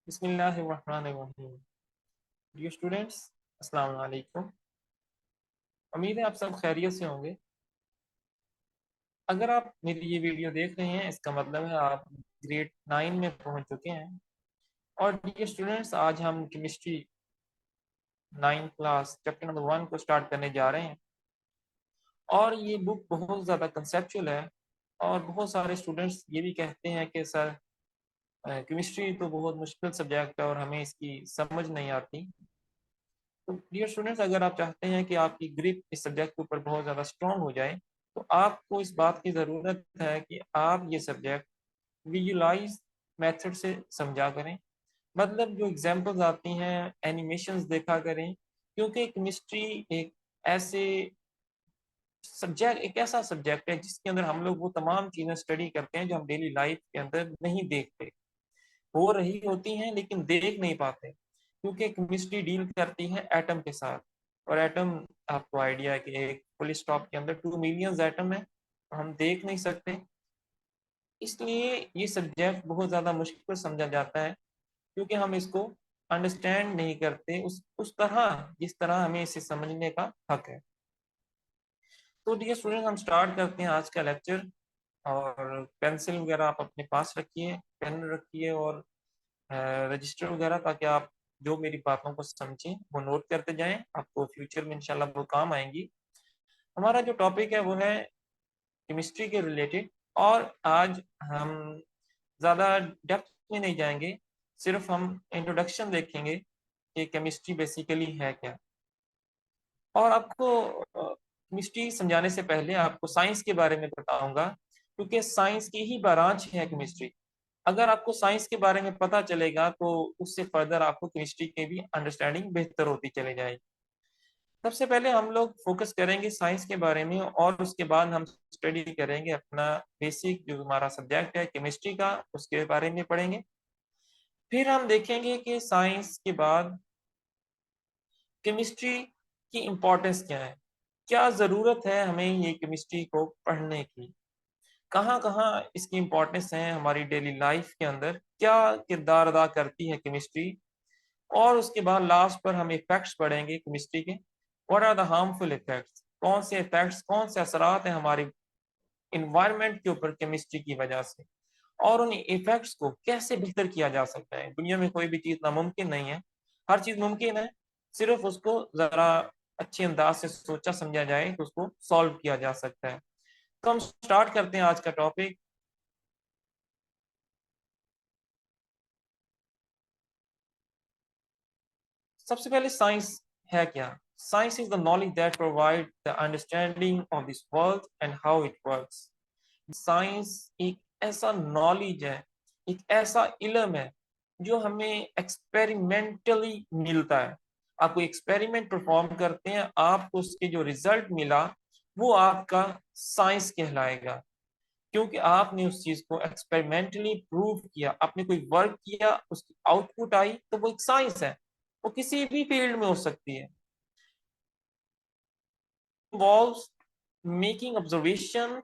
बिस्मिल्लाहिर्रहमानिर्रहीम। Dear students, अस्सलाम वालेकुम। उम्मीद है आप सब खैरियत से होंगे। अगर आप मेरी ये वीडियो देख रहे हैं, इसका मतलब है आप ग्रेड 9 में पहुंच चुके हैं। और डियर स्टूडेंट्स, आज हम केमिस्ट्री 9 क्लास चैप्टर नंबर 1 को स्टार्ट करने जा रहे हैं। और ये बुक बहुत ज़्यादा कंसेप्चुअल है और बहुत सारे स्टूडेंट्स ये भी कहते हैं कि सर केमिस्ट्री तो बहुत मुश्किल सब्जेक्ट है और हमें इसकी समझ नहीं आती। तो डियर स्टूडेंट्स, अगर आप चाहते हैं कि आपकी ग्रिप इस सब्जेक्ट के ऊपर बहुत ज़्यादा स्ट्रॉन्ग हो जाए, तो आपको इस बात की ज़रूरत है कि आप ये सब्जेक्ट विजुलाइज मेथड से समझा करें। मतलब जो एग्जांपल्स आती हैं, एनिमेशंस देखा करें, क्योंकि केमिस्ट्री ऐसे एक ऐसा सब्जेक्ट है जिसके अंदर हम लोग वो तमाम चीज़ें स्टडी करते हैं जो हम डेली लाइफ के अंदर नहीं देखते। हो रही होती हैं लेकिन देख नहीं पाते, क्योंकि केमिस्ट्री डील करती है एटम के साथ। और एटम, आपको आइडिया है कि एक फुल स्टॉप के अंदर 2 मिलियन एटम है, हम देख नहीं सकते। इसलिए ये सब्जेक्ट बहुत ज़्यादा मुश्किल समझा जाता है, क्योंकि हम इसको अंडरस्टैंड नहीं करते उस तरह जिस तरह हमें इसे समझने का हक है। तो डियर स्टूडेंट, हम स्टार्ट करते हैं आज का लेक्चर। और पेंसिल वगैरह आप अपने पास रखिए, पेन रखिए और रजिस्टर वगैरह, ताकि आप जो मेरी बातों को समझें वो नोट करते जाएं, आपको फ्यूचर में इंशाल्लाह वो काम आएंगी। हमारा जो टॉपिक है वो है केमिस्ट्री के रिलेटेड। और आज हम ज़्यादा डेप्थ में नहीं जाएंगे, सिर्फ हम इंट्रोडक्शन देखेंगे कि केमिस्ट्री बेसिकली है क्या। और आपको केमिस्ट्री समझाने से पहले आपको साइंस के बारे में बताऊंगा, क्योंकि साइंस की ही ब्रांच है केमिस्ट्री। अगर आपको साइंस के बारे में पता चलेगा तो उससे फर्दर आपको केमिस्ट्री की भी अंडरस्टैंडिंग बेहतर होती चली जाएगी। सबसे पहले हम लोग फोकस करेंगे साइंस के बारे में, और उसके बाद हम स्टडी करेंगे अपना बेसिक जो हमारा सब्जेक्ट है केमिस्ट्री का, उसके बारे में पढ़ेंगे। फिर हम देखेंगे कि साइंस के बाद केमिस्ट्री की इम्पोर्टेंस क्या है, क्या ज़रूरत है हमें ये केमिस्ट्री को पढ़ने की, कहाँ कहाँ इसकी इम्पोर्टेंस है हमारी डेली लाइफ के अंदर, क्या किरदार अदा करती है केमिस्ट्री। और उसके बाद लास्ट पर हम इफेक्ट्स पढ़ेंगे केमिस्ट्री के। What are the harmful effects, कौन से इफेक्ट्स, कौन से असरात हैं हमारे इन्वायरमेंट के ऊपर केमिस्ट्री की वजह से, और उन इफेक्ट्स को कैसे बेहतर किया जा सकता है। दुनिया में कोई भी चीज़ नामुमकिन नहीं है, हर चीज़ मुमकिन है, सिर्फ उसको ज़रा अच्छे अंदाज से सोचा समझा जाए तो उसको सॉल्व किया जा सकता है। तो हम स्टार्ट करते हैं आज का टॉपिक। सबसे पहले साइंस है क्या। Science is the knowledge that provide the understanding of this world and how it works. Science एक ऐसा नॉलेज है, एक ऐसा इल्म है जो हमें एक्सपेरिमेंटली मिलता है। आपको एक्सपेरिमेंट परफॉर्म करते हैं, आपको उसके जो रिजल्ट मिला वो आपका साइंस कहलाएगा, क्योंकि आपने उस चीज को एक्सपेरिमेंटली प्रूव किया, आपने कोई वर्क किया, उसकी आउटपुट आई, तो वो एक साइंस है। वो किसी भी फील्ड में हो सकती है। involves making observation,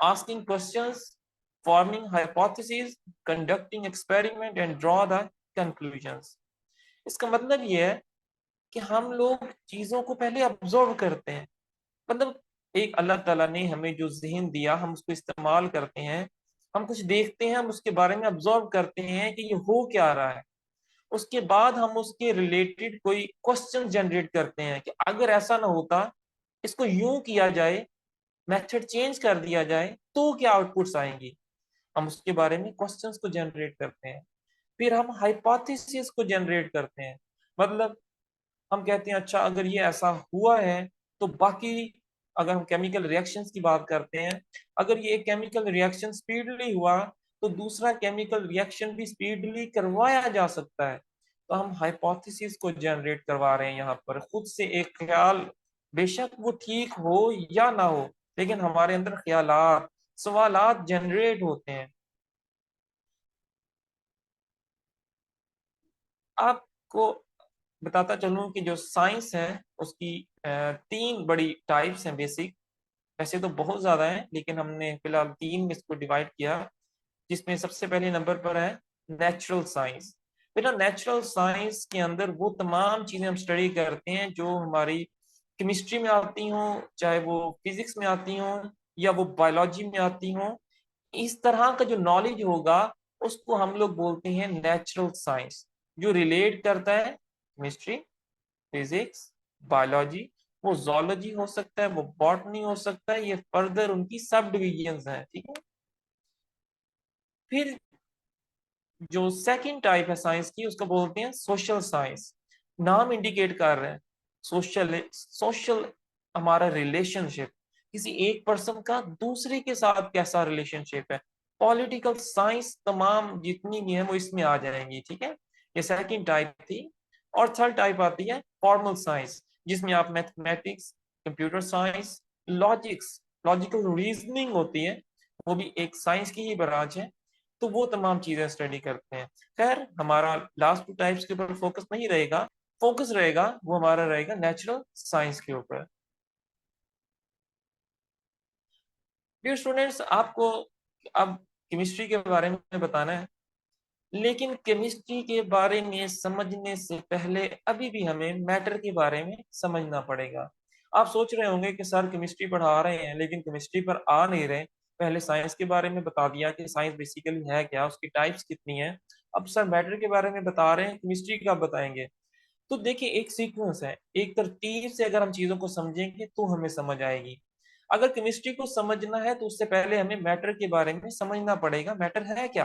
asking questions, forming hypotheses, conducting experiment and draw the conclusions। इसका मतलब ये है कि हम लोग चीजों को पहले ऑब्जर्व करते हैं। मतलब एक अल्लाह ताला ने हमें जो जहन दिया, हम उसको इस्तेमाल करते हैं। हम कुछ देखते हैं, हम उसके बारे में ऑब्जर्व करते हैं कि ये हो क्या रहा है। उसके बाद हम उसके रिलेटेड कोई क्वेश्चन जनरेट करते हैं कि अगर ऐसा ना होता, इसको यूं किया जाए, मेथड चेंज कर दिया जाए, तो क्या आउटपुट्स आएंगी। हम उसके बारे में क्वेश्चंस को जनरेट करते हैं। फिर हम हाइपोथेसिस को जनरेट करते हैं। मतलब हम कहते हैं अच्छा, अगर ये ऐसा हुआ है तो बाकी, अगर हम केमिकल रिएक्शंस की बात करते हैं, अगर ये केमिकल रिएक्शन स्पीडली हुआ तो दूसरा केमिकल रिएक्शन भी स्पीडली करवाया जा सकता है। तो हम हाइपोथेसिस को जनरेट करवा रहे हैं यहाँ पर, खुद से एक ख्याल, बेशक वो ठीक हो या ना हो, लेकिन हमारे अंदर ख्यालात, सवालात जनरेट होते हैं। आपको बताता चलूं कि जो साइंस है उसकी 3 बड़ी टाइप्स हैं बेसिक। वैसे तो बहुत ज्यादा है, लेकिन हमने फिलहाल 3 में इसको डिवाइड किया, जिसमें सबसे पहले नंबर पर है नेचुरल साइंस। बेटा नेचुरल साइंस के अंदर वो तमाम चीजें हम स्टडी करते हैं जो हमारी केमिस्ट्री में आती हों, चाहे वो फिजिक्स में आती हों या वो बायोलॉजी में आती हों। इस तरह का जो नॉलेज होगा उसको हम लोग बोलते हैं नेचुरल साइंस, जो रिलेट करता है केमिस्ट्री, फिजिक्स, बायोलॉजी। वो जोलॉजी हो सकता है, वो बॉटनी हो सकता है, ये फर्दर उनकी सब डिविजन्स हैं, ठीक है। फिर जो सेकंड टाइप है साइंस की उसको बोलते हैं सोशल साइंस। नाम इंडिकेट कर रहे हैं सोशल, सोशल हमारा रिलेशनशिप, किसी एक पर्सन का दूसरे के साथ कैसा रिलेशनशिप है। पॉलिटिकल साइंस तमाम जितनी भी है वो इसमें आ जाएंगी, ठीक है। ये सेकंड टाइप थी। और थर्ड टाइप आती है फॉर्मल साइंस, जिसमें आप mathematics, computer science, logics, logical reasoning होती है, वो भी एक साइंस की ही ब्रांच है। तो वो तमाम चीजें स्टडी करते हैं। खैर हमारा लास्ट टू टाइप्स के ऊपर फोकस नहीं रहेगा, फोकस रहेगा वो हमारा रहेगा नेचुरल साइंस के ऊपर। डियर स्टूडेंट्स, आपको अब केमिस्ट्री के बारे में बताना है, लेकिन केमिस्ट्री के बारे में समझने से पहले अभी भी हमें मैटर के बारे में समझना पड़ेगा। आप सोच रहे होंगे कि सर केमिस्ट्री पढ़ा रहे हैं लेकिन केमिस्ट्री पर आ नहीं रहे। पहले साइंस के बारे में बता दिया कि साइंस बेसिकली है क्या, उसकी टाइप्स कितनी है। अब सर मैटर के बारे में बता रहे हैं, केमिस्ट्री का बताएंगे। तो देखिए एक सीक्वेंस है, एक तरतीब से अगर हम चीजों को समझेंगे तो हमें समझ आएगी। अगर केमिस्ट्री को समझना है तो उससे पहले हमें मैटर के बारे में समझना पड़ेगा, मैटर है क्या।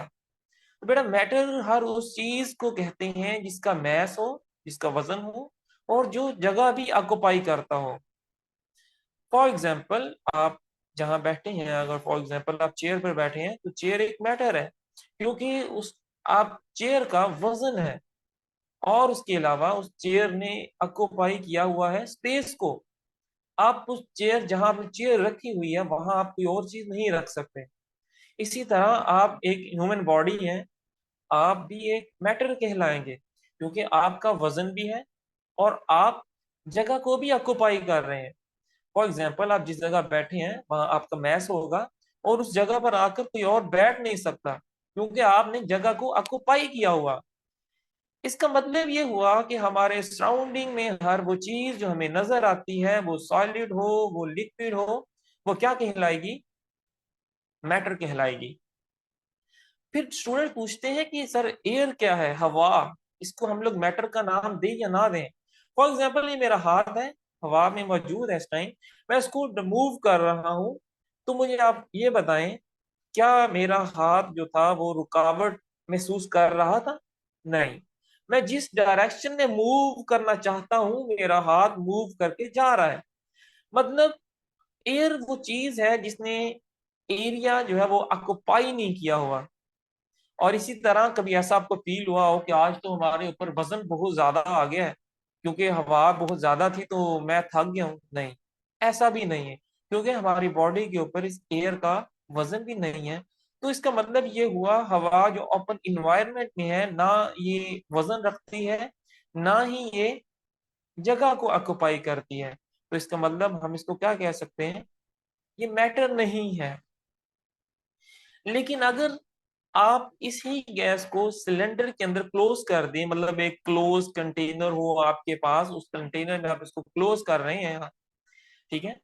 तो बेटा मैटर हर उस चीज को कहते हैं जिसका मैस हो, जिसका वजन हो, और जो जगह भी ऑक्युपाई करता हो। फॉर एग्जाम्पल आप जहां बैठे हैं, अगर फॉर एग्जाम्पल आप चेयर पर बैठे हैं तो चेयर एक मैटर है, क्योंकि उस आप चेयर का वजन है, और उसके अलावा उस चेयर ने ऑक्युपाई किया हुआ है स्पेस को। आप उस चेयर, जहां पर चेयर रखी हुई है वहां आप कोई और चीज नहीं रख सकते। इसी तरह आप एक ह्यूमन बॉडी है, आप भी एक मैटर कहलाएंगे, क्योंकि आपका वजन भी है और आप जगह को भी ऑक्युपाई कर रहे हैं। फॉर एग्जाम्पल आप जिस जगह बैठे हैं वहां आपका मैस होगा, और उस जगह पर आकर कोई और बैठ नहीं सकता, क्योंकि आपने जगह को ऑक्युपाई किया हुआ। इसका मतलब ये हुआ कि हमारे सराउंडिंग में हर वो चीज जो हमें नजर आती है, वो सॉलिड हो, वो लिक्विड हो, वो क्या कहलाएगी, मैटर कहलाएगी। फिर स्टूडेंट पूछते हैं कि सर एयर क्या है, हवा, इसको हम लोग मैटर का नाम दें या ना दें। फॉर एग्जाम्पल ये मेरा हाथ है, हवा में मौजूद है इस टाइम, मैं इसको मूव कर रहा हूं। तो मुझे आप ये बताएं, क्या मेरा हाथ जो था वो रुकावट महसूस कर रहा था? नहीं। मैं जिस डायरेक्शन में मूव करना चाहता हूं मेरा हाथ मूव करके जा रहा है। मतलब एयर वो चीज है जिसने एरिया जो है वो ऑक्युपाई नहीं किया हुआ। और इसी तरह कभी ऐसा आपको फील हुआ हो कि आज तो हमारे ऊपर वजन बहुत ज्यादा आ गया है, क्योंकि हवा बहुत ज्यादा थी तो मैं थक गया हूँ? नहीं, ऐसा भी नहीं है, क्योंकि हमारी बॉडी के ऊपर इस एयर का वजन भी नहीं है। तो इसका मतलब ये हुआ हवा जो ओपन इन्वायरमेंट में है ना, ये वजन रखती है, ना ही ये जगह को ऑक्युपाई करती है। तो इसका मतलब हम इसको क्या कह सकते हैं, ये मैटर नहीं है। लेकिन अगर आप इसी गैस को सिलेंडर के अंदर क्लोज कर दें, मतलब एक क्लोज कंटेनर हो आपके पास, उस कंटेनर में आप इसको क्लोज कर रहे हैं, ठीक है,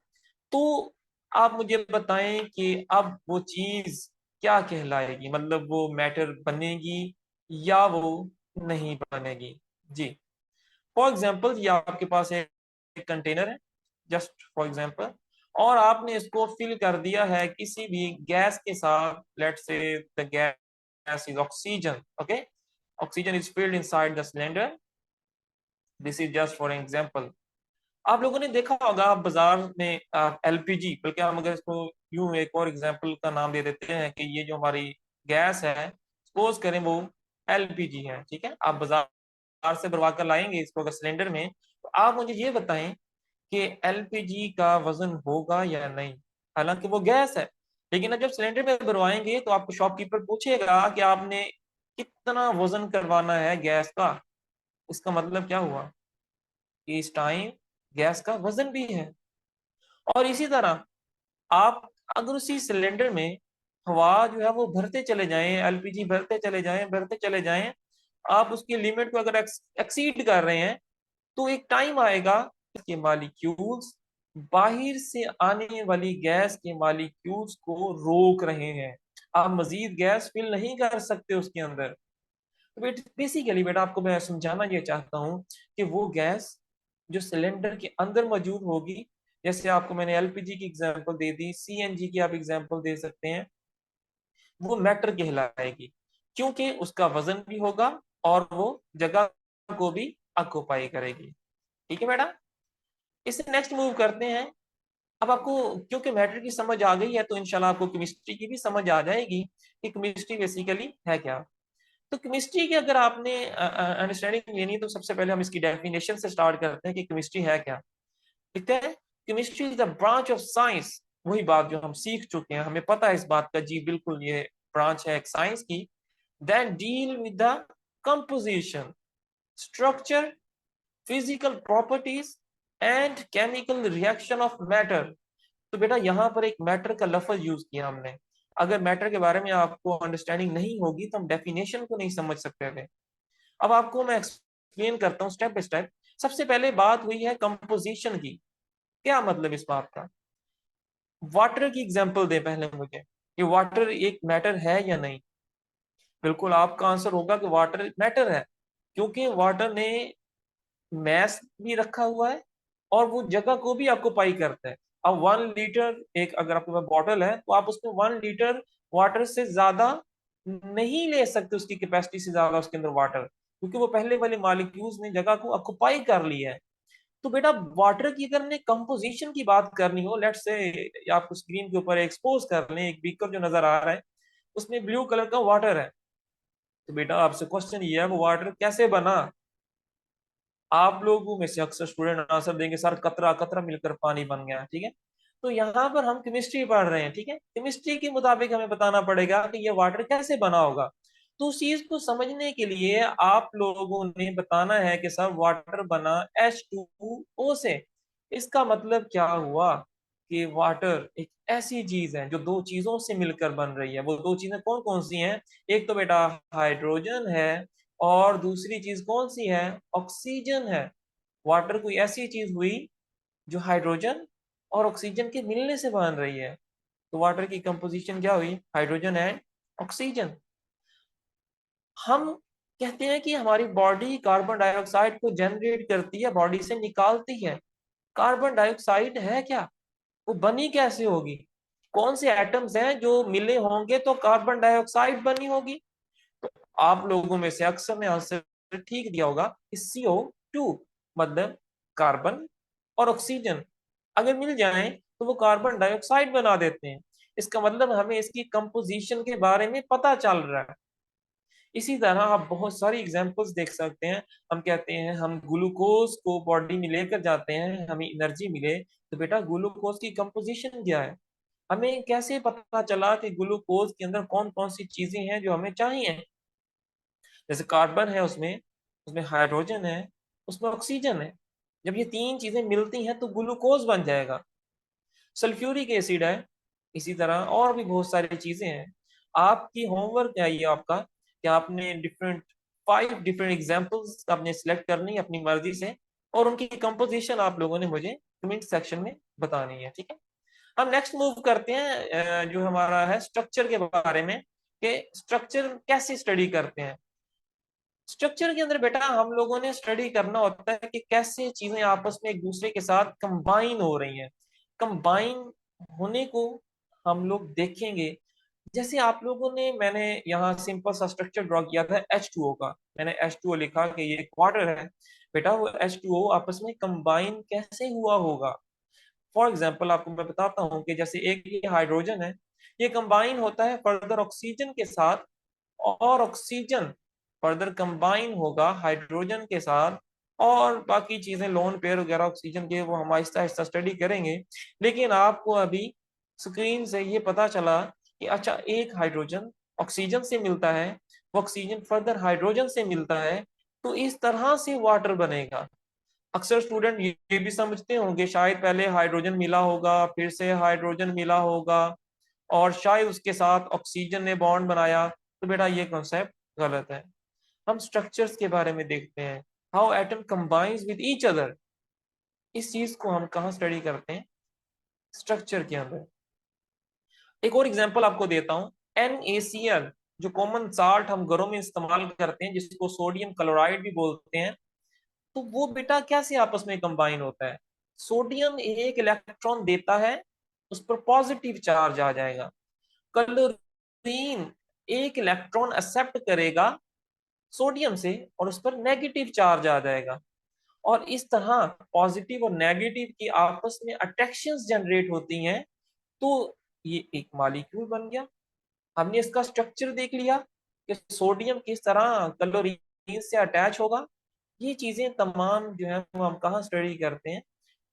तो आप मुझे बताएं कि अब वो चीज क्या कहलाएगी, मतलब वो मैटर बनेगी या वो नहीं बनेगी। जी, फॉर एग्जाम्पल ये आपके पास एक कंटेनर है, जस्ट फॉर एग्जाम्पल, और आपने इसको फिल कर दिया है किसी भी गैस के साथ। Let's say the gas is oxygen, okay, oxygen is filled inside the cylinder. This is just for example. आप लोगों ने देखा होगा आप बाजार में एलपीजी, बल्कि हम अगर इसको यूं एक और एग्जाम्पल का नाम दे देते हैं कि ये जो हमारी गैस है, सपोज करें वो एलपीजी है, ठीक है, आप बाजार से भरवा कर लाएंगे इसको अगर सिलेंडर में, तो आप मुझे ये बताएं कि एलपीजी का वजन होगा या नहीं। हालांकि वो गैस है, लेकिन अब जब सिलेंडर में भरवाएंगे तो आपको शॉपकीपर पूछेगा कि आपने कितना वजन करवाना है गैस का। इसका मतलब क्या हुआ कि इस टाइम गैस का वजन भी है। और इसी तरह आप अगर उसी सिलेंडर में हवा जो है वो भरते चले जाएं, एलपीजी भरते चले जाएं, भरते चले जाएं, आप उसकी लिमिट को अगर एक्सीड कर रहे हैं तो एक टाइम आएगा कि मॉलिक्यूल्स बाहर से आने वाली गैस के मॉलिक्यूल्स को रोक रहे हैं, आप मजीद गैस फिल नहीं कर सकते उसके अंदर। तो बेसिकली बेटा आपको मैं समझाना ये चाहता हूँ कि वो गैस जो सिलेंडर के अंदर मौजूद होगी, जैसे आपको मैंने एलपीजी की एग्जांपल दे दी, सीएनजी की आप एग्जांपल दे सकते हैं, वो मैटर कहलाएगी, क्योंकि उसका वजन भी होगा और वो जगह को भी ऑक्यूपाई करेगी। ठीक है बेटा, इससे नेक्स्ट मूव करते हैं। अब आपको क्योंकि मैटर की समझ आ गई है तो इंशाल्लाह आपको केमिस्ट्री की भी समझ आ जाएगी कि केमिस्ट्री बेसिकली है क्या। तो केमिस्ट्री की अगर आपने अंडरस्टैंडिंग लेनी है तो सबसे पहले हम इसकी डेफिनेशन से स्टार्ट करते हैं कि केमिस्ट्री है क्या। लिखते हैं, chemistry is the branch of science, वही बात जो हम सीख चुके हैं, हमें पता है इस बात का, जी बिल्कुल ये ब्रांच है एक साइंस की, then deal with the composition, structure, physical properties and chemical reaction of matter. तो बेटा यहाँ पर एक मैटर का लफ्ज यूज किया हमने, अगर मैटर के बारे में आपको अंडरस्टैंडिंग नहीं होगी तो हम डेफिनेशन को नहीं समझ सकते थे। अब आपको मैं एक्सप्लेन करता हूँ स्टेप बाय स्टेप। सबसे पहले बात हुई है कंपोजिशन की, क्या मतलब इस बात का। वाटर की एग्जांपल दे पहले मुझे, कि वाटर एक मैटर है या नहीं। बिल्कुल आपका आंसर होगा कि वाटर मैटर है, क्योंकि वाटर ने मैस भी रखा हुआ है और वो जगह को भी ऑक्यूपाई करता है। अब 1 लीटर एक अगर आपके पास बॉटल है तो आप उसमें 1 लीटर वाटर से ज्यादा नहीं ले सकते, उसकी कैपेसिटी से ज्यादा उसके अंदर वाटर, क्योंकि वो पहले वाले मॉलिक्यूल्स ने जगह को ऑक्यूपाई कर लिया है। तो बेटा वाटर की अगर हमने कंपोजिशन की बात करनी हो, लेट्स से आपको स्क्रीन के ऊपर एक्सपोज कर लें एक बीकर जो नजर आ रहा है, उसमें ब्लू कलर का वाटर है। तो बेटा आपसे क्वेश्चन ये है वो वाटर कैसे बना। आप लोगों में से अक्सर स्टूडेंट आंसर देंगे सर कतरा कतरा मिलकर पानी बन गया, ठीक है। तो यहाँ पर हम केमिस्ट्री पढ़ रहे हैं, ठीक है, केमिस्ट्री के मुताबिक हमें बताना पड़ेगा कि ये वाटर कैसे बना होगा। तो उस चीज को समझने के लिए आप लोगों ने बताना है कि सर वाटर बना H2O से। इसका मतलब क्या हुआ कि वाटर एक ऐसी चीज है जो दो चीजों से मिलकर बन रही है। वो दो चीजें कौन कौन सी हैं, एक तो बेटा हाइड्रोजन है और दूसरी चीज कौन सी है, ऑक्सीजन है। वाटर कोई ऐसी चीज हुई जो हाइड्रोजन और ऑक्सीजन के मिलने से बन रही है। तो वाटर की कंपोजिशन क्या हुई, हाइड्रोजन एंड ऑक्सीजन। हम कहते हैं कि हमारी बॉडी कार्बन डाइऑक्साइड को जनरेट करती है, बॉडी से निकालती है। कार्बन डाइऑक्साइड है क्या, वो बनी कैसे होगी, कौन से एटम्स हैं जो मिले होंगे तो कार्बन डाइऑक्साइड बनी होगी। तो आप लोगों में से अक्सर ने आंसर ठीक दिया होगा कि CO2, मतलब कार्बन और ऑक्सीजन अगर मिल जाएं तो वो कार्बन डाइऑक्साइड बना देते हैं। इसका मतलब हमें इसकी कंपोजिशन के बारे में पता चल रहा है। इसी तरह आप बहुत सारी एग्जांपल्स देख सकते हैं। हम कहते हैं हम ग्लूकोज को बॉडी में लेकर जाते हैं हमें एनर्जी मिले, तो बेटा ग्लूकोज की कंपोजिशन क्या है, हमें कैसे पता चला कि ग्लूकोज के अंदर कौन कौन सी चीजें हैं जो हमें चाहिए। जैसे कार्बन है, उसमें उसमें हाइड्रोजन है, उसमें ऑक्सीजन है। जब ये तीन चीजें मिलती हैं तो ग्लूकोज बन जाएगा। सल्फ्यूरिक एसिड है, इसी तरह और भी बहुत सारी चीजें हैं। आपकी होमवर्क है ये आपका कि आपने 5 डिफरेंट एग्जांपल्स आपने सिलेक्ट करनी है अपनी मर्जी से, और उनकी कंपोजिशन आप लोगों ने मुझे कमेंट सेक्शन में बतानी है, ठीक है। हम नेक्स्ट मूव करते हैं जो हमारा है स्ट्रक्चर के बारे में, कि स्ट्रक्चर कैसे स्टडी करते हैं। स्ट्रक्चर के अंदर बेटा हम लोगों ने स्टडी करना होता है कि कैसे चीजें आपस में एक दूसरे के साथ कंबाइन हो रही हैं। कंबाइन होने को हम लोग देखेंगे। जैसे आप लोगों ने, मैंने यहाँ सिंपल सा स्ट्रक्चर ड्रॉ किया था H2O का, मैंने H2O लिखा कि ये एक वाटर है। बेटा वो H2O आपस में कंबाइन कैसे हुआ होगा। फॉर एग्जाम्पल आपको मैं बताता हूँ कि जैसे एक ये हाइड्रोजन है, ये कंबाइन होता है फर्दर ऑक्सीजन के साथ, और ऑक्सीजन फर्दर कंबाइन होगा हाइड्रोजन के साथ, और बाकी चीजें लोन पेयर वगैरह ऑक्सीजन के वो हम आहिस्ता आहिस्ता स्टडी करेंगे। लेकिन आपको अभी स्क्रीन से ये पता चला कि अच्छा एक हाइड्रोजन ऑक्सीजन से मिलता है, वो ऑक्सीजन फर्दर हाइड्रोजन से मिलता है, तो इस तरह से वाटर बनेगा। अक्सर स्टूडेंट ये भी समझते होंगे शायद पहले हाइड्रोजन मिला होगा फिर से हाइड्रोजन मिला होगा और शायद उसके साथ ऑक्सीजन ने बॉन्ड बनाया। तो बेटा ये कॉन्सेप्ट गलत है। हम स्ट्रक्चर्स के बारे में देखते हैं, how atom combines with each other. इस चीज को हम कहाँ स्टडी करते हैं? स्ट्रक्चर के अंदर। एक और एग्जांपल आपको देता हूँ, NaCl, जो कॉमन साल्ट हम घरों में इस्तेमाल करते हैं, जिसको सोडियम क्लोराइड भी बोलते हैं, तो वो बेटा कैसे आपस में कंबाइन होता है? सोडियम एक इलेक्ट्रॉन देता है, उस पर पॉजिटिव चार्ज आ जाएगा। क्लोरीन एक इलेक्ट्रॉन एक्सेप्ट करेगा सोडियम से और उस पर नेगेटिव चार्ज आ जाएगा। और इस तरह पॉजिटिव और नेगेटिव की आपस में अट्रैक्शंस जनरेट होती हैं, तो ये एक मॉलिक्यूल बन गया। हमने इसका स्ट्रक्चर देख लिया कि सोडियम किस तरह क्लोरीन से अटैच होगा। ये चीजें तमाम जो है वो हम कहाँ स्टडी करते हैं?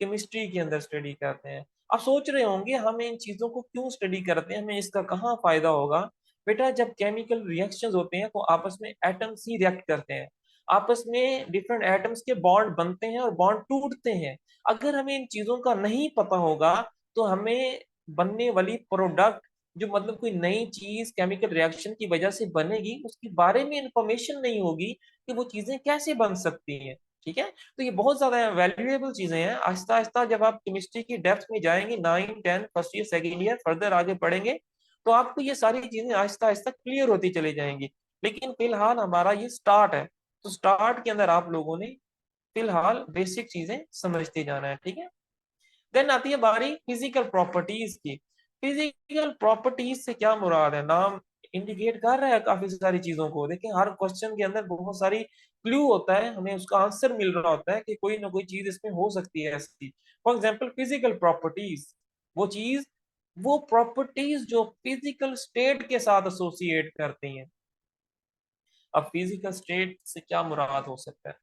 केमिस्ट्री के अंदर स्टडी करते हैं। आप सोच रहे होंगे हम इन चीजों को क्यों स्टडी करते हैं, हमें इसका कहाँ फायदा होगा? बेटा, जब केमिकल रिएक्शंस होते हैं तो आपस में एटम्स ही रिएक्ट करते हैं, आपस में डिफरेंट एटम्स के बॉन्ड बनते हैं और बॉन्ड टूटते हैं। अगर हमें इन चीजों का नहीं पता होगा तो हमें बनने वाली प्रोडक्ट, जो मतलब कोई नई चीज केमिकल रिएक्शन की वजह से बनेगी, उसके बारे में इंफॉर्मेशन नहीं होगी कि वो चीजें कैसे बन सकती हैं। ठीक है, तो ये बहुत ज्यादा वैल्यूएबल चीजें हैं। आहिस्ता आहिस्ता जब आप केमिस्ट्री की डेप्थ में जाएंगे, 9, 10, first year, second year, further आगे पढ़ेंगे, तो आपको ये सारी चीजें आहिस्ता आहिस्ता क्लियर होती चली जाएंगी। लेकिन फिलहाल हमारा ये स्टार्ट है, तो स्टार्ट के अंदर आप लोगों ने फिलहाल बेसिक चीजें समझते जाना है। ठीक है, देन आती है बारी फिजिकल प्रॉपर्टीज की। फिजिकल प्रॉपर्टीज से क्या मुराद है? नाम इंडिकेट कर रहा है काफी सारी चीजों को। देखिए, हर क्वेश्चन के अंदर बहुत सारी क्लू होता है, हमें उसका आंसर मिल रहा होता है कि कोई ना कोई चीज इसमें हो सकती है ऐसी। फॉर एग्जाम्पल, फिजिकल प्रॉपर्टीज, वो चीज, वो प्रॉपर्टीज जो फिजिकल स्टेट के साथ एसोसिएट करती हैं। अब फिजिकल स्टेट से क्या मुराद हो सकता है?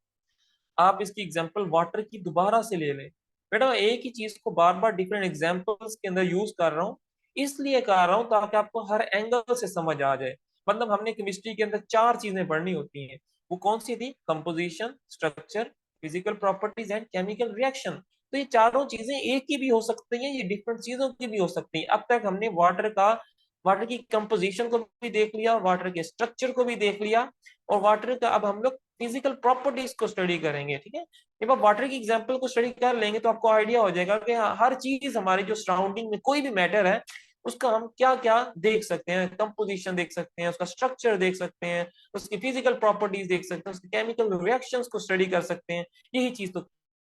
आप इसकी एग्जांपल वाटर की दोबारा से ले लें। बेटा, एक ही चीज को बार बार डिफरेंट एग्जांपल्स के अंदर यूज कर रहा हूँ, इसलिए कर रहा हूँ ताकि आपको हर एंगल से समझ आ जाए। मतलब हमने केमिस्ट्री के अंदर चार चीजें पढ़नी होती हैं, वो कौन सी थी? Composition, structure, physical properties and chemical reaction. तो ये चारों चीजें एक की भी हो सकती हैं, ये डिफरेंट चीजों की भी हो सकती हैं। अब तक हमने वाटर की कंपोजिशन को भी देख लिया, वाटर के स्ट्रक्चर को भी देख लिया, और वाटर का अब हम लोग फिजिकल प्रॉपर्टीज को स्टडी करेंगे। ठीक है, जब आप वाटर की एग्जांपल को स्टडी कर लेंगे तो आपको आइडिया हो जाएगा कि हर चीज हमारी जो सराउंडिंग में कोई भी मैटर है, उसका हम क्या क्या देख सकते हैं। कंपोजिशन देख सकते हैं, उसका स्ट्रक्चर देख सकते हैं, उसकी फिजिकल प्रॉपर्टीज देख सकते हैं, उसके केमिकल रिएक्शंस को स्टडी कर सकते हैं। यही चीज तो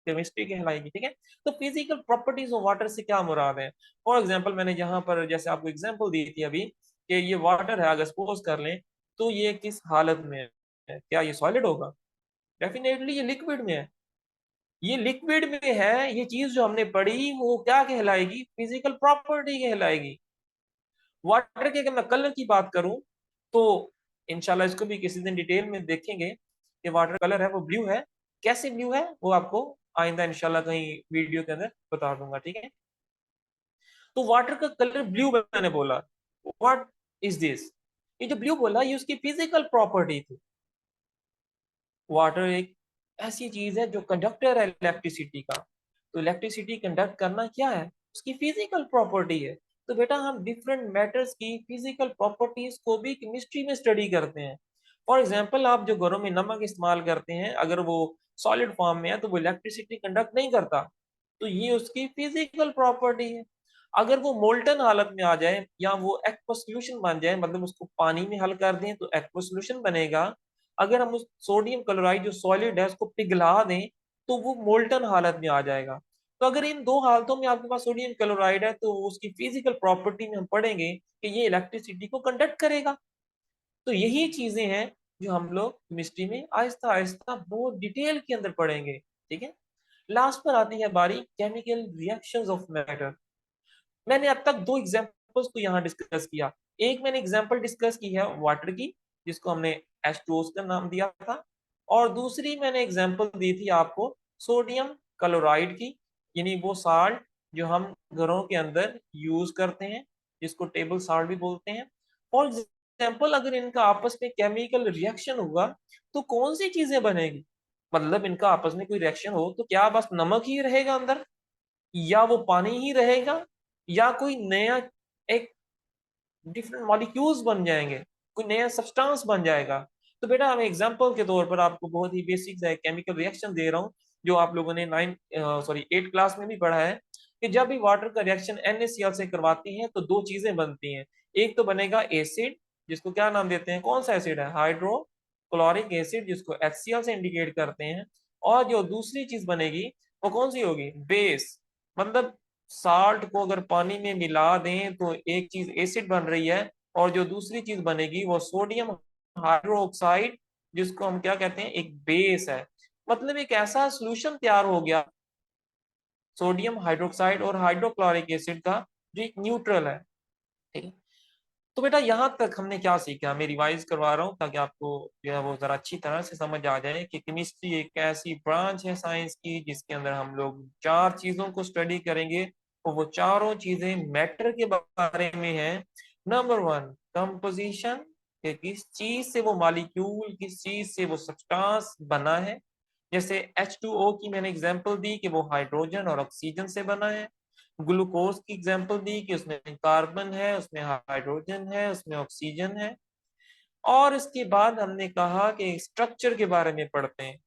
केमिस्ट्री कहलाएगी। ठीक है, तो फिजिकल प्रॉपर्टीज ऑफ वाटर से क्या मुराद है? फॉर एग्जाम्पल, मैंने यहाँ पर जैसे आपको एग्जाम्पल दी थी अभी कि ये वाटर है, अगर सपोज कर लें, तो ये किस हालत में है? क्या ये सॉलिड होगा? डेफिनेटली ये लिक्विड में है। ये लिक्विड में है, ये चीज जो हमने पढ़ी वो क्या कहलाएगी? फिजिकल प्रॉपर्टी कहलाएगी। वाटर के अगर मैं कलर की बात करूं, तो इंशाल्लाह इसको भी किसी दिन डिटेल में देखेंगे कि वाटर कलर है वो ब्लू है। कैसे ब्लू है वो आपको आइंदा इंशाल्लाह कहीं वीडियो के अंदर बता दूंगा। ठीक है, तो वाटर का कलर ब्लू मैंने बोला, व्हाट इज दिस? ये जो ब्लू बोला, ये उसकी फिजिकल प्रॉपर्टी थी। वाटर एक ऐसी चीज है जो कंडक्टर है इलेक्ट्रिसिटी का। तो इलेक्ट्रिसिटी कंडक्ट करना क्या है? उसकी फिजिकल प्रॉपर्टी है। तो बेटा, हम डिफरेंट मैटर्स की फिजिकल प्रॉपर्टीज को भी केमिस्ट्री में स्टडी करते हैं। फॉर एग्जाम्पल, आप जो घरों में नमक इस्तेमाल करते हैं, अगर वो सॉलिड फॉर्म में है तो वो इलेक्ट्रिसिटी कंडक्ट नहीं करता, तो ये उसकी फिजिकल प्रॉपर्टी है। अगर वो मोल्टन हालत में आ जाए या वो एक्वा सोल्यूशन बन जाए, मतलब उसको पानी में हल कर दें तो एक्वा सोल्यूशन बनेगा। अगर हम उस सोडियम क्लोराइड जो सॉलिड है उसको पिघला दें तो वो मोल्टन हालत में आ जाएगा। तो अगर इन दो हालतों में आपके पास सोडियम क्लोराइड है तो उसकी फिजिकल प्रॉपर्टी में हम पढ़ेंगे कि ये इलेक्ट्रिसिटी को कंडक्ट करेगा। तो यही चीजें हैं जो हम लोग केमिस्ट्री में आहिस्ता आहिस्ता बहुत डिटेल के अंदर पढ़ेंगे। ठीक है, लास्ट पर आती है बारी केमिकल रिएक्शंस ऑफ मैटर। मैंने अब तक दो एग्जांपल्स को यहाँ डिस्कस किया। एक मैंने एग्जांपल डिस्कस की है वाटर की, जिसको हमने H2O का नाम दिया था, और दूसरी मैंने एग्जांपल दी थी आपको सोडियम क्लोराइड की, यानी वो साल्ट जो हम घरों के अंदर यूज करते हैं, जिसको टेबल साल्ट भी बोलते हैं। फॉर एग्जाम्पल, अगर इनका आपस में केमिकल रिएक्शन हुआ तो कौन सी चीजें बनेगी? मतलब इनका आपस में कोई रिएक्शन हो तो क्या बस नमक ही रहेगा अंदर, या वो पानी ही रहेगा, या कोई नया एक डिफरेंट मॉलिक्यूल्स बन जाएंगे, कोई नया सब्सटेंस बन जाएगा? तो बेटा हम एग्जाम्पल के तौर पर आपको बहुत ही बेसिक सा केमिकल रिएक्शन दे रहा हूँ, जो आप लोगों ने 8 क्लास में भी पढ़ा है, कि जब भी वाटर का रिएक्शन NaCl से करवाती है तो दो चीजें बनती हैं। एक तो बनेगा एसिड, जिसको क्या नाम देते हैं, कौन सा एसिड है, हाइड्रोक्लोरिक एसिड, जिसको HCl से इंडिकेट करते हैं। और जो दूसरी चीज बनेगी वो कौन सी होगी, बेस। मतलब साल्ट को अगर पानी में मिला दें तो एक चीज एसिड बन रही है, और जो दूसरी चीज बनेगी वो सोडियम हाइड्रोक्साइड, जिसको हम क्या कहते हैं, एक बेस है। मतलब एक ऐसा सोल्यूशन तैयार हो गया सोडियम हाइड्रोक्साइड और हाइड्रोक्लोरिक एसिड का, जो एक न्यूट्रल है। ठीक है। तो बेटा यहाँ तक हमने क्या सीखा, मैं रिवाइज करवा रहा हूँ ताकि आपको जो है वो जरा अच्छी तरह से समझ आ जाए कि केमिस्ट्री एक ऐसी ब्रांच है साइंस की जिसके अंदर हम लोग चार चीजों को स्टडी करेंगे, और वो चारों चीजें मैटर के बारे में है। नंबर वन, कंपोजिशन, कि किस चीज से वो मॉलिक्यूल, किस चीज से वो सब्सटेंस बना है। जैसे H2O की मैंने एग्जांपल दी कि वो हाइड्रोजन और ऑक्सीजन से बना है। ग्लूकोज की एग्जांपल दी कि उसमें कार्बन है, उसमें हाइड्रोजन है, उसमें ऑक्सीजन है। और इसके बाद हमने कहा कि स्ट्रक्चर के बारे में पढ़ते हैं।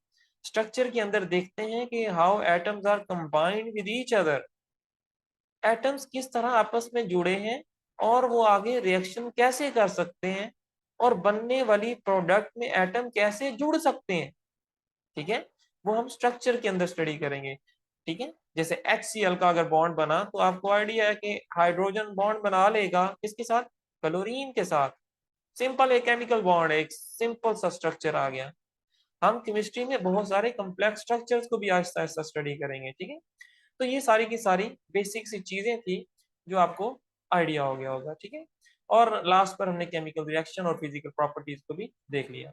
स्ट्रक्चर के अंदर देखते हैं कि how atoms are combined with each other, atoms किस तरह आपस में जुड़े हैं और वो आगे रिएक्शन कैसे कर सकते हैं, और बनने वाली प्रोडक्ट में एटम कैसे जुड़ सकते हैं। ठीक है, वो हम स्ट्रक्चर के अंदर स्टडी करेंगे। ठीक है, जैसे HCl का अगर बॉन्ड बना तो आपको आइडिया है कि हाइड्रोजन बॉन्ड बना लेगा किसके साथ, क्लोरीन के साथ। सिंपल एक केमिकल बॉन्ड, एक सिंपल सा स्ट्रक्चर आ गया। हम केमिस्ट्री में बहुत सारे कॉम्प्लेक्स स्ट्रक्चर्स को भी आहिस्ता आहिस्ता स्टडी करेंगे। ठीक है, तो ये सारी की सारी बेसिक सी चीजें थी जो आपको आइडिया हो गया होगा। ठीक है, और लास्ट पर हमने केमिकल रिएक्शन और फिजिकल प्रॉपर्टीज को भी देख लिया।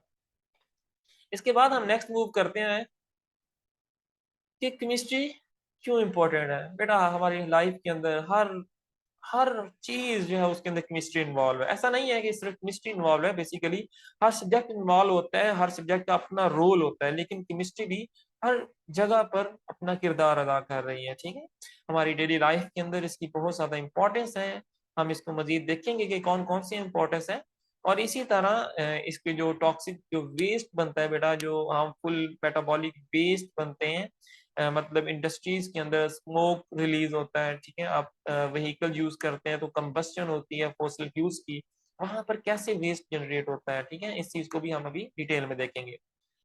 इसके बाद हम नेक्स्ट मूव करते हैं कि केमिस्ट्री क्यों इम्पोर्टेंट है। बेटा हमारी लाइफ के अंदर हर हर चीज जो है उसके अंदर केमिस्ट्री इन्वॉल्व है। ऐसा नहीं है कि सिर्फ केमिस्ट्री इन्वॉल्व है, बेसिकली हर सब्जेक्ट इन्वॉल्व होता है, हर सब्जेक्ट का अपना रोल होता है, लेकिन केमिस्ट्री भी हर जगह पर अपना किरदार अदा कर रही है। ठीक है, हमारी डेली लाइफ के अंदर इसकी बहुत ज्यादा इंपॉर्टेंस है। हम इसको मजीद देखेंगे कि कौन कौन सी इंपॉर्टेंस है। और इसी तरह इसके जो टॉक्सिक जो वेस्ट बनता है बेटा, जो हार्मफुल मेटाबॉलिक वेस्ट बनते हैं, मतलब इंडस्ट्रीज के अंदर स्मोक रिलीज होता है। ठीक है, आप व्हीकल यूज करते हैं तो कंबस्शन होती है फॉसिल फ्यूल्स की, वहां पर कैसे वेस्ट जनरेट होता है। ठीक है, इस चीज को भी हम अभी डिटेल में देखेंगे।